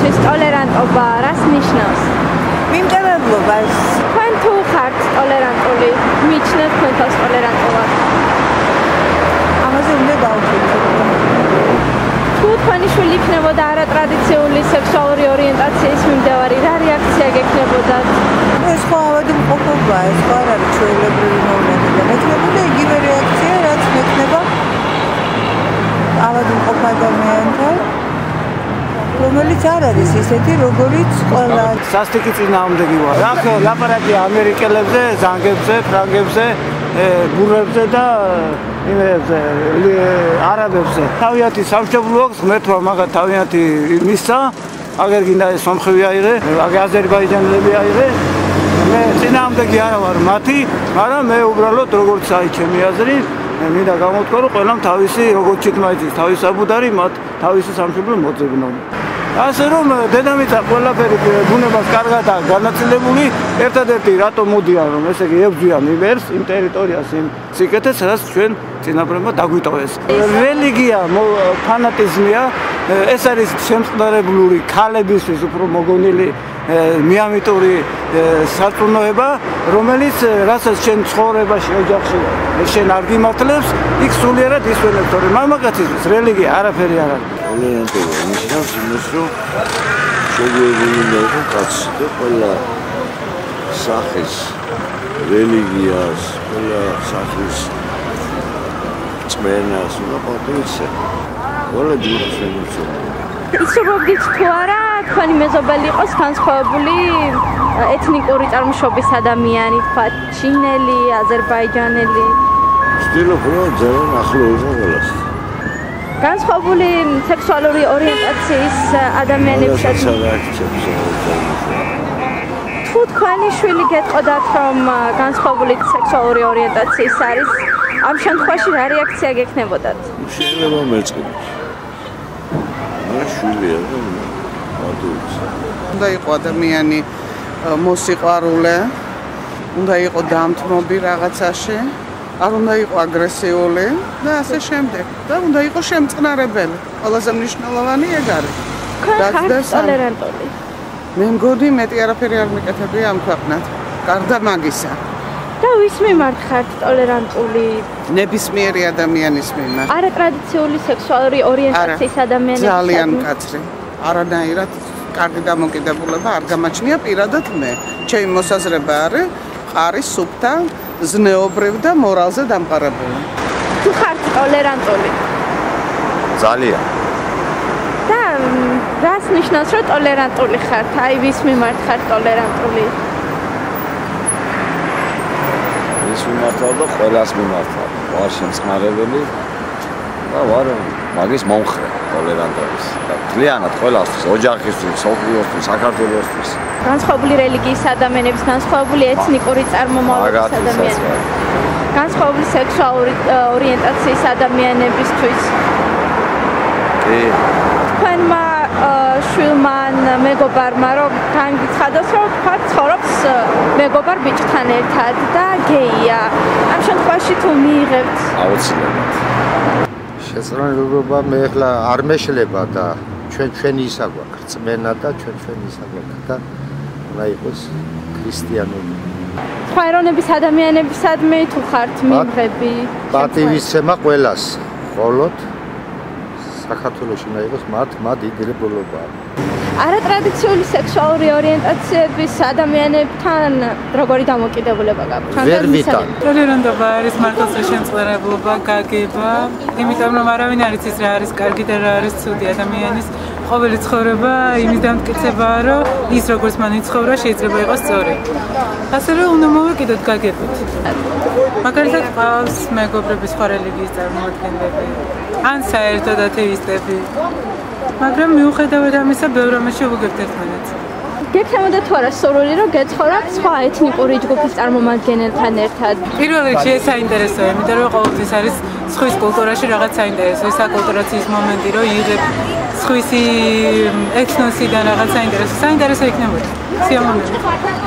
თქვენთვის ტოლერანტობა რას ნიშნავს? მიმტევებლობას. თქვენ თუ ხართ ტოლერანტული, მიჩნევთ თქვენ თავს ტოლერანტულად? ამაზე უნდა დავუკვირდეთ. თუ თქვენი შვილი იქნებოდა არატრადიციული სექსუალური ორიენტაციის მიმდევარი, რა რეაქცია გექნებოდათ? ეს ხო ავადმყოფობაა, ეს ხო არ არის ჩვეულებრივი მოვლენა. მექნებოდა იგივე რეაქცია, რაც მექნება ავადმყოფ ადამიანთან, რომელიც არ არის ისეთი, როგორიც ყველა. სასტიკი წინააღმდეგი ვარ. აქ ლაპარაკია ამერიკელებზე, ზანგებზე, ფრანგებზე, ბურებზე და იმებზე, არაბებზე. თავიანთი სამშობლო აქვს, ღმერთმა მაგათ თავიანთი მისცა. აგერ გინდა ეს სომხები აიღე, აგერ აზერბაიჯანელები აიღე. მე წინააღმდეგი არა ვარ მათი, მაგრამ მე უბრალოდ როგორც აი ჩემი აზრი, მინდა გამოვთქვა, რომ ყველამ თავისი როგორც ჩიტმაიცის, თავისი საბუდარი, მათ თავისი სამშობლო მოძებნონ. ასე რომ დედამიწა ყველაფერი ბუნებას კარგადაა განაწილებული, ერთადერთი რატომ მოდიან, რომ ესე იგი ებრძვიან იმერს, იმ ტერიტორიას, იმ სიკეთეს, რაც ჩვენ წინაპრებმა დაგვიტოვეს. რელიგია ფანატიზმია, ეს არის შემწყნარებლური ქალებისთვის უფრო მოგონილი მიამიტური სარწმუნოება, რომელიც რასაც შენ ცხოვრებაში, ოჯახში შენ არ გიმართლებს, იქ სულიერად ისვენებს, რომ მამაკაცისთვის რელიგია არაფერი არ არის. ტოლერანტობა ნიშნავს იმას, რომ შეგუებული უნდა იყოს კაცი და ყველა სახის რელიგიას, ყველა სახის წმენას უნდა პატივიცე. ყველა ჯგუფს შემოწმება. იცნობთ თუ არა, თქვენი მეზობელი იყოს განსხვავებული ეთნიკური წარმოშობის ადამიანი, თქვა ჩინელი, აზერბაიჯანელი. ვცდილობ, რომ ძალიან ახლო იყო ყველას. განსხვავებული სექსუალური ორიენტაციის ადამიანებსაც თუ თქვენი შვილი გეტყოდათ, რომ განსხვავებული სექსუალური ორიენტაციის არის, ამ შემთხვევაში რა რეაქცია გექნებოდათ? შეიძლება მეწყდეთ. მე შვილია და მადლობს. უნდა იყო ადამიანი მოსიყვარულე, უნდა იყო დამთმობი რაღაცაში, არ უნდა იყო აგრესიული და ასე შემდეგ. და უნდა იყო შემწყნარებელი. ყველაზე მნიშვნელოვანი ეგ არის. ტოლერანტული. მე მგონი მეტი არაფერი არ მიკეთებია ამ ქვეყნად. გარდა მაგისა. და ვის მიმართ ხართ ტოლერანტული? ნებისმიერი ადამიანის მიმართ. არატრადიციული სექსუალური ორიენტაციის ადამიანების ძალიან კაცრი. არანაირად კარგი დამოკიდებულება არ გამაჩნია პირადად მე. ჩემი მოსაზრება არის სუფთა, ზნეობრივ და მორალზე დამყარებული. თუ ხართ ტოლერანტული? ძალიან. და რას ნიშნავს, რომ ტოლერანტული ხართ? აი ვის მიმართ ხართ ტოლერანტული? ის მიმართავ და ყველას მიმართავ. ვარ შემწყნარებელი და ვარ მაგის მომხრე ტოლერანტობის. და ძალიანად ყველასთვის, ოჯახისთვის, სოფლიოსთვის, საქართველოსთვის. განსხვავებული რელიგიის ადამიანების, განსხვავებული ეთნიკური წარმომავლობის ადამიანების, განსხვავებული სექსუალური ორიენტაციის ადამიანებისთვის. თქვენმა შვილმა მეგობარმა რომ განგიცხადოს, რომ თქვა ცხოვრობს მეგობარ ბიჭთან ერთად და გეია. ამ შემთხვევაში თუ მიიღებთ? აუცილებლად. შეწრებობა მე ახლა არ მეშლება და ჩვენი ისა გვაქვს, წმენა და ჩვენი ისა გვაქვს და უნდა იყოს ქრისტიანული. სხვა ეროვნების ადამიანებისადმი თუ ხართ მიმღები? პატივისცემა ყველას, მხოლოდ საქართველოში უნდა იყოს მათ იდეოლოგია. არატრადიციული სექსუალური ორიენტაციების ადამიანებთან როგორი დამოკიდებულება გაქვთ? ვერ ვიტან. ტოლერანტობა არის მართლაც შემწყნარებლობა, გაგება, იმიტომ რომ არავინ არ იცის რა არის კარგი და რა არის ცუდი ადამიანის ყოველი ცხოვრება იმის დამტკიცებაა, რომ ის როგორც მან იცხოვრა შეიძლება იყოს სწორი. ასე რომ უნდა მოვეკიდოთ გაგებით. მაგალითად ყავს მეგობრები სხვა რელიგიის წარმომადგენლები, ან საერთოდ ათეისტები. მაგრამ მიუხედავად ამისა, ბევრ რამეში ვუგებთ ერთმანეთს. გექნებოდა თუ არა სურვილი, რომ გეცხოვრათ სხვა ეთნიკური ჯგუფის წარმომადგენელთან ერთად? პირველ რიგში ეს საინტერესოა, იმიტომ რომ ყოველთვის არის სხვის კულტურაში რაღაც საინტერესო, ეს აკულტურაციის მომენტი, რომ იღებ სხვისი ეთნოსიდან რაღაც საინტერესო იქნებოდა. სიამოვნებით.